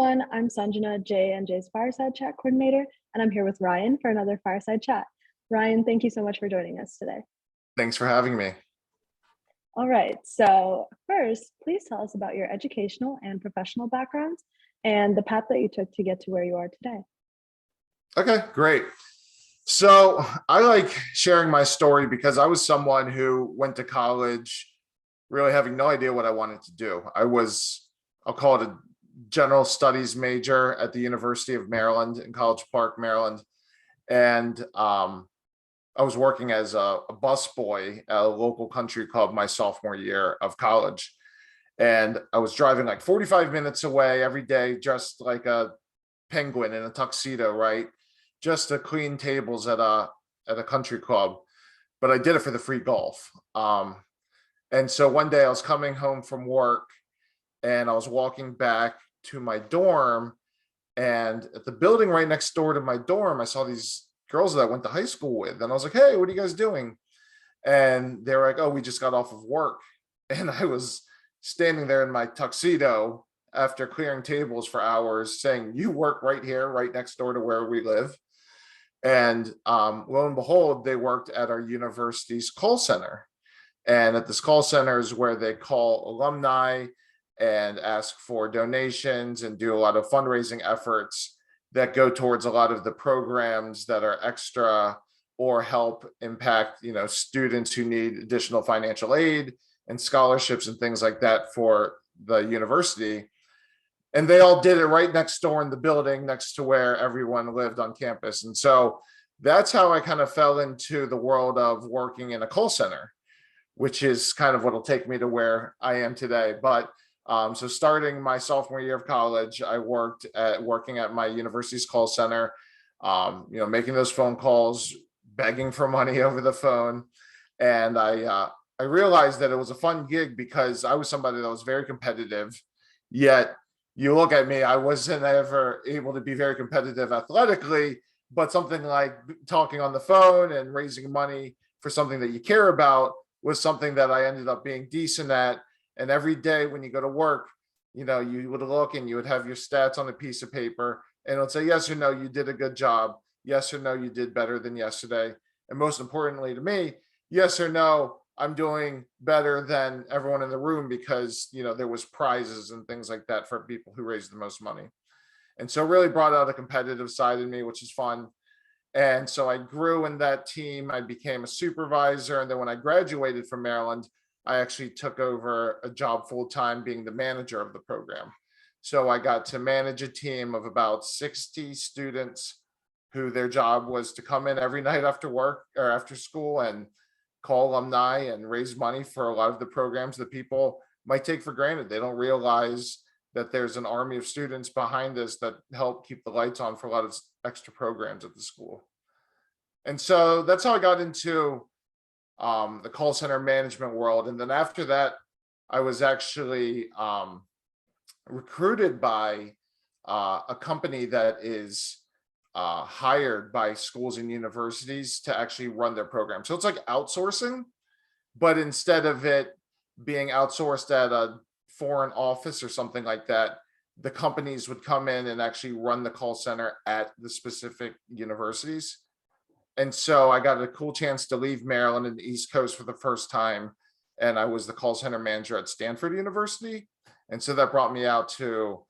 everyone. I'm Sanjana, JANJ's Fireside Chat coordinator, and I'm here with Ryan for another Fireside Chat. Ryan, thank you so much for joining us today. Thanks for having me. All right, so first, please tell us about your educational and professional backgrounds and the path that you took to get to where you are today. Okay, great. So I like sharing my story because I was someone who went to college really having no idea what I wanted to do. I'll call it a general studies major at the University of Maryland in College Park, Maryland. And I was working as a busboy at a local country club my sophomore year of college. And I was driving like 45 minutes away every day, dressed like a penguin in a tuxedo, right? Just to clean tables at a country club. But I did it for the free golf. And so one day I was coming home from work and I was walking back to my dorm, and at the building right next door to my dorm, I saw these girls that I went to high school with. And I was like, hey, what are you guys doing? And they were like, oh, we just got off of work. And I was standing there in my tuxedo after clearing tables for hours saying, you work right here, right next door to where we live. And lo and behold, they worked at our university's call center. And at this call center is where they call alumni and ask for donations and do a lot of fundraising efforts that go towards a lot of the programs that are extra or help impact, students who need additional financial aid and scholarships and things like that for the university. And they all did it right next door in the building next to where everyone lived on campus. And so that's how I kind of fell into the world of working in a call center, which is kind of what'll take me to where I am today. But so starting my sophomore year of college, I working at my university's call center, making those phone calls, begging for money over the phone. And I realized that it was a fun gig because I was somebody that was very competitive, yet you look at me, I wasn't ever able to be very competitive athletically, but something like talking on the phone and raising money for something that you care about was something that I ended up being decent at. And every day when you go to work, you would look and you would have your stats on a piece of paper and it would say, yes or no, you did a good job. Yes or no, you did better than yesterday. And most importantly to me, yes or no, I'm doing better than everyone in the room because, there was prizes and things like that for people who raised the most money. And so it really brought out a competitive side in me, which is fun. And so I grew in that team. I became a supervisor. And then when I graduated from Maryland, I actually took over a job full-time being the manager of the program. So I got to manage a team of about 60 students who their job was to come in every night after work or after school and call alumni and raise money for a lot of the programs that people might take for granted. They don't realize that there's an army of students behind us that help keep the lights on for a lot of extra programs at the school. And so that's how I got into the call center management world. And then after that, I was actually recruited by a company that is hired by schools and universities to actually run their program. So it's like outsourcing, but instead of it being outsourced at a foreign office or something like that, the companies would come in and actually run the call center at the specific universities. And so I got a cool chance to leave Maryland and the East Coast for the first time. And I was the call center manager at Stanford University. And so that brought me out to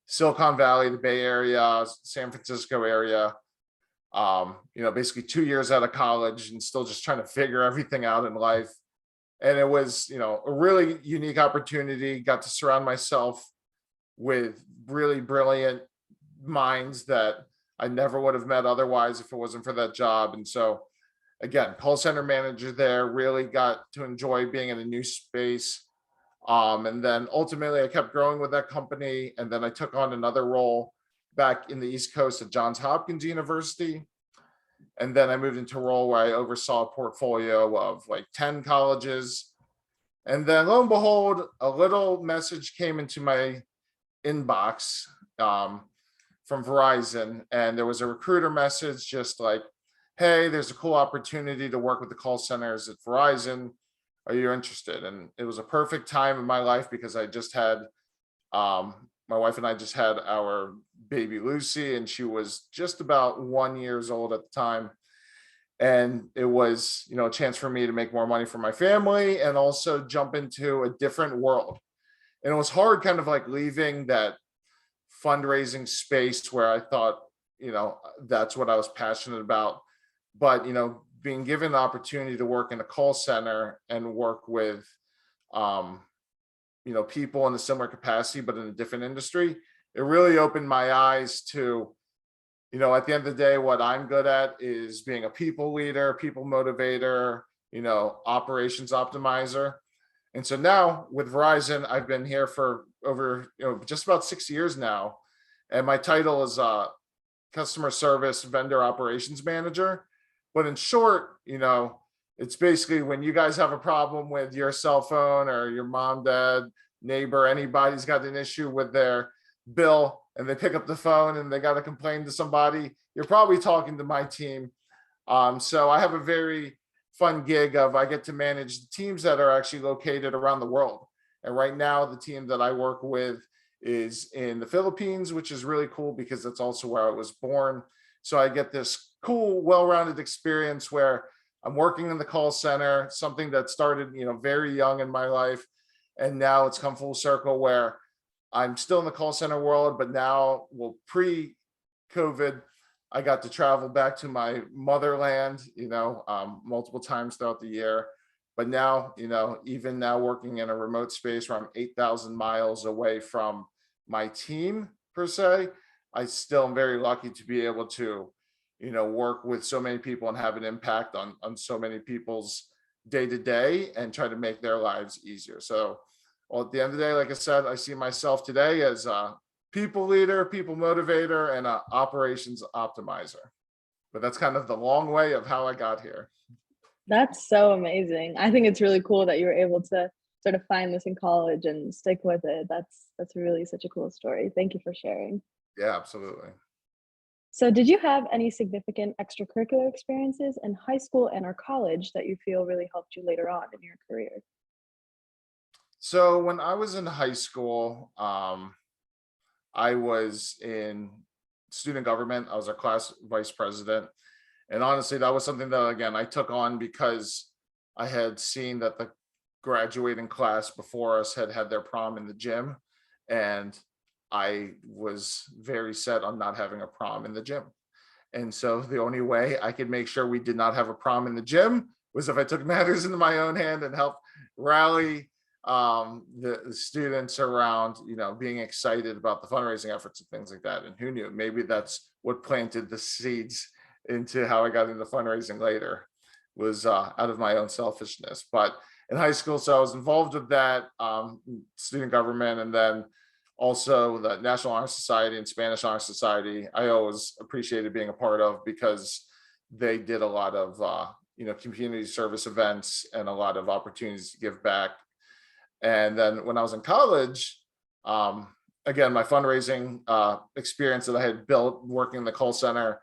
Silicon Valley, the Bay Area, San Francisco area, basically 2 years out of college and still just trying to figure everything out in life. And it was, a really unique opportunity. Got to surround myself with really brilliant minds that I never would have met otherwise if it wasn't for that job. And so again, call center manager there, really got to enjoy being in a new space. And then ultimately I kept growing with that company. And then I took on another role back in the East Coast at Johns Hopkins University. And then I moved into a role where I oversaw a portfolio of like 10 colleges. And then lo and behold, a little message came into my inbox from Verizon. And there was a recruiter message just like, hey, there's a cool opportunity to work with the call centers at Verizon. Are you interested? And it was a perfect time in my life because I just had my wife and I just had our baby Lucy, and she was just about 1 years old at the time. And it was, a chance for me to make more money for my family and also jump into a different world. And it was hard kind of like leaving that fundraising space where I thought, that's what I was passionate about. But, being given the opportunity to work in a call center and work with, um, people in a similar capacity, but in a different industry, it really opened my eyes to, at the end of the day, what I'm good at is being a people leader, people motivator, operations optimizer. And so now with Verizon, I've been here for over, just about 6 years now. And my title is customer service vendor operations manager. But in short, it's basically when you guys have a problem with your cell phone or your mom, dad, neighbor, anybody's got an issue with their bill and they pick up the phone and they got to complain to somebody, you're probably talking to my team. So I have a very fun gig of I get to manage the teams that are actually located around the world. And right now, the team that I work with is in the Philippines, which is really cool because that's also where I was born. So I get this cool, well-rounded experience where I'm working in the call center, something that started, very young in my life. And now it's come full circle where I'm still in the call center world, but now, well, pre-COVID, I got to travel back to my motherland, multiple times throughout the year. But now, even now working in a remote space where I'm 8,000 miles away from my team per se, I still am very lucky to be able to, work with so many people and have an impact on so many people's day to day and try to make their lives easier. So, well, at the end of the day, like I said, I see myself today as a people leader, people motivator, and an operations optimizer. But that's kind of the long way of how I got here. That's so amazing. I think it's really cool that you were able to sort of find this in college and stick with it. That's really such a cool story. Thank you for sharing. Yeah, absolutely. So did you have any significant extracurricular experiences in high school and or college that you feel really helped you later on in your career? So when I was in high school, I was in student government. I was a class vice president. And honestly, that was something that, again, I took on because I had seen that the graduating class before us had had their prom in the gym. And I was very set on not having a prom in the gym. And so the only way I could make sure we did not have a prom in the gym was if I took matters into my own hand and helped rally the students around, being excited about the fundraising efforts and things like that. And who knew, maybe that's what planted the seeds into how I got into fundraising later, was out of my own selfishness. But in high school, so I was involved with that, student government, and then also the National Honor Society and Spanish Honor Society. I always appreciated being a part of because they did a lot of community service events and a lot of opportunities to give back. And then when I was in college, again, my fundraising experience that I had built working in the call center,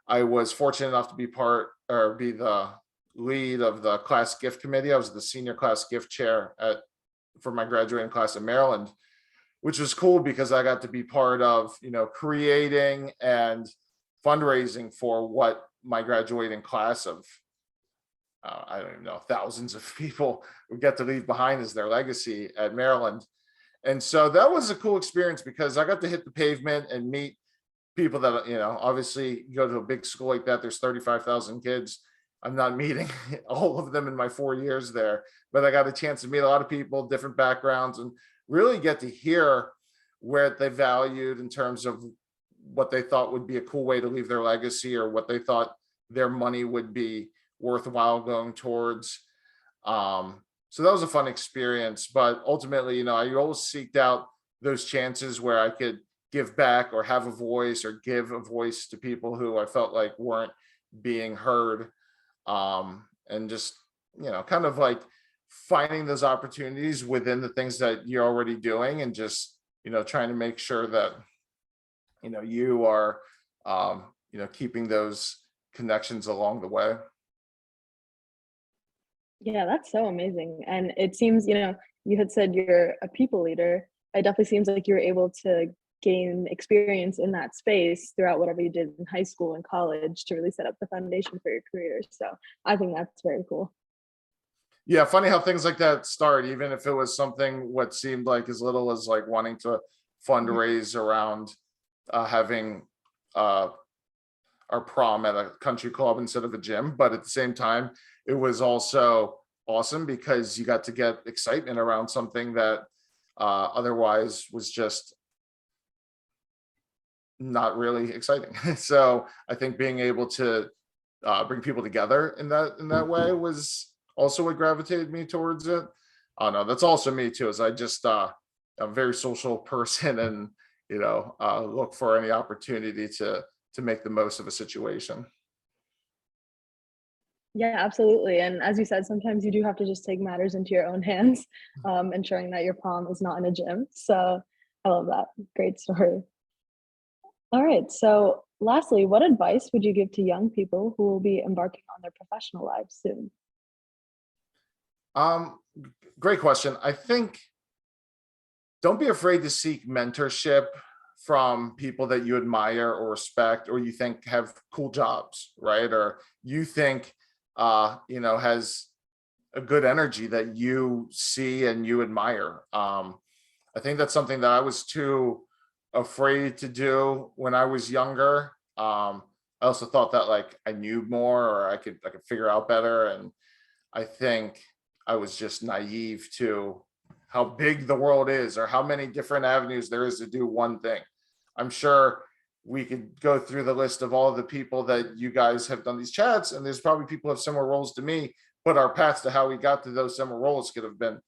I was fortunate enough to be the lead of the class gift committee. I was the senior class gift chair for my graduating class in Maryland, which was cool because I got to be part of, creating and fundraising for what my graduating class of, I don't even know, thousands of people would get to leave behind as their legacy at Maryland. And so that was a cool experience because I got to hit the pavement and meet people that, obviously you go to a big school like that, there's 35,000 kids. I'm not meeting all of them in my 4 years there, but I got a chance to meet a lot of people, different backgrounds, and really get to hear where they valued in terms of what they thought would be a cool way to leave their legacy or what they thought their money would be worthwhile going towards. So that was a fun experience, but ultimately, I always seeked out those chances where I could give back or have a voice or give a voice to people who I felt like weren't being heard. And just, kind of like finding those opportunities within the things that you're already doing and just, trying to make sure that, you are, keeping those connections along the way. Yeah, that's so amazing. And it seems, you had said you're a people leader. it definitely seems like you were able to gain experience in that space throughout whatever you did in high school and college to really set up the foundation for your career. So I think that's very cool. Yeah, funny how things like that start, even if it was something what seemed like as little as like wanting to fundraise around having uh, our prom at a country club instead of a gym. But at the same time, it was also awesome because you got to get excitement around something that otherwise was just not really exciting. So I think being able to bring people together in that way was also what gravitated me towards it. Oh no, that's also me too. Is I just I'm a very social person, and look for any opportunity to make the most of a situation. Yeah, absolutely. And as you said, sometimes you do have to just take matters into your own hands, ensuring that your prom is not in a gym. So I love that. Great story. All right. So, lastly, what advice would you give to young people who will be embarking on their professional lives soon? Great question. I think don't be afraid to seek mentorship from people that you admire or respect or you think have cool jobs, right? Or you think has a good energy that you see and you admire. I think that's something that I was too afraid to do when I was younger. I also thought that like I knew more or I could figure out better. And I think I was just naive to how big the world is or how many different avenues there is to do one thing. I'm sure we could go through the list of all the people that you guys have done these chats, and there's probably people who have similar roles to me, but our paths to how we got to those similar roles could have been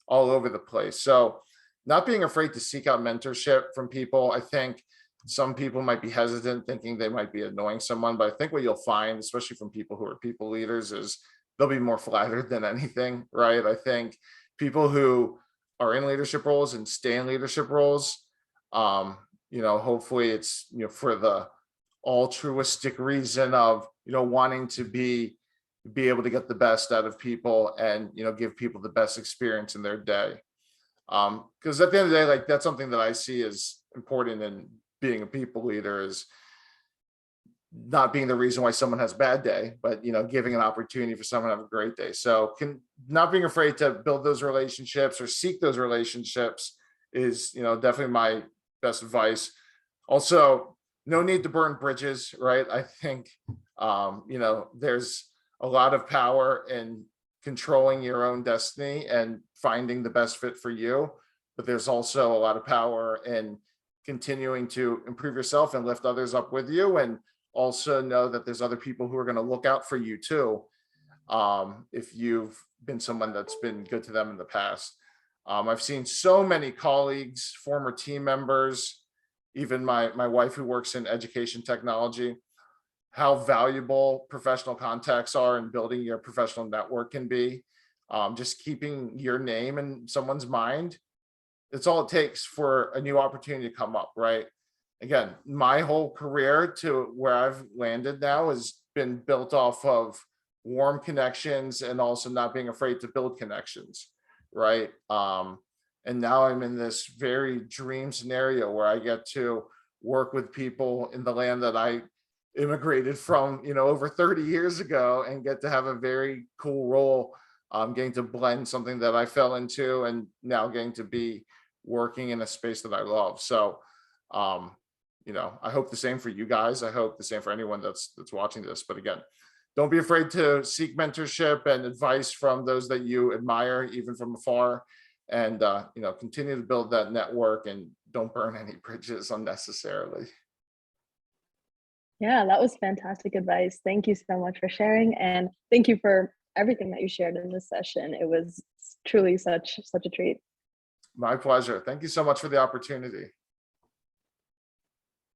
all over the place. So not being afraid to seek out mentorship from people. I think some people might be hesitant thinking they might be annoying someone, but I think what you'll find, especially from people who are people leaders, is they'll be more flattered than anything, right? I think people who are in leadership roles and stay in leadership roles, hopefully it's for the altruistic reason of wanting to be able to get the best out of people and give people the best experience in their day. Because at the end of the day, like that's something that I see as important in being a people leader is not being the reason why someone has a bad day, but giving an opportunity for someone to have a great day. So not being afraid to build those relationships or seek those relationships is definitely my best advice. Also, no need to burn bridges, right? I think there's a lot of power in controlling your own destiny and finding the best fit for you, but there's also a lot of power in continuing to improve yourself and lift others up with you, and also know that there's other people who are going to look out for you too, if you've been someone that's been good to them in the past. I've seen so many colleagues, former team members, even my wife who works in education technology, how valuable professional contacts are in building your professional network can be. Just keeping your name in someone's mind, it's all it takes for a new opportunity to come up, right? Again, my whole career to where I've landed now has been built off of warm connections and also not being afraid to build connections, right? And now I'm in this very dream scenario where I get to work with people in the land that I immigrated from, over 30 years ago, and get to have a very cool role, getting to blend something that I fell into and now getting to be working in a space that I love. So, I hope the same for you guys. I hope the same for anyone that's watching this. But again, don't be afraid to seek mentorship and advice from those that you admire, even from afar, and continue to build that network and don't burn any bridges unnecessarily. Yeah, that was fantastic advice. Thank you so much for sharing, and thank you for everything that you shared in this session. It was truly such a treat. My pleasure. Thank you so much for the opportunity.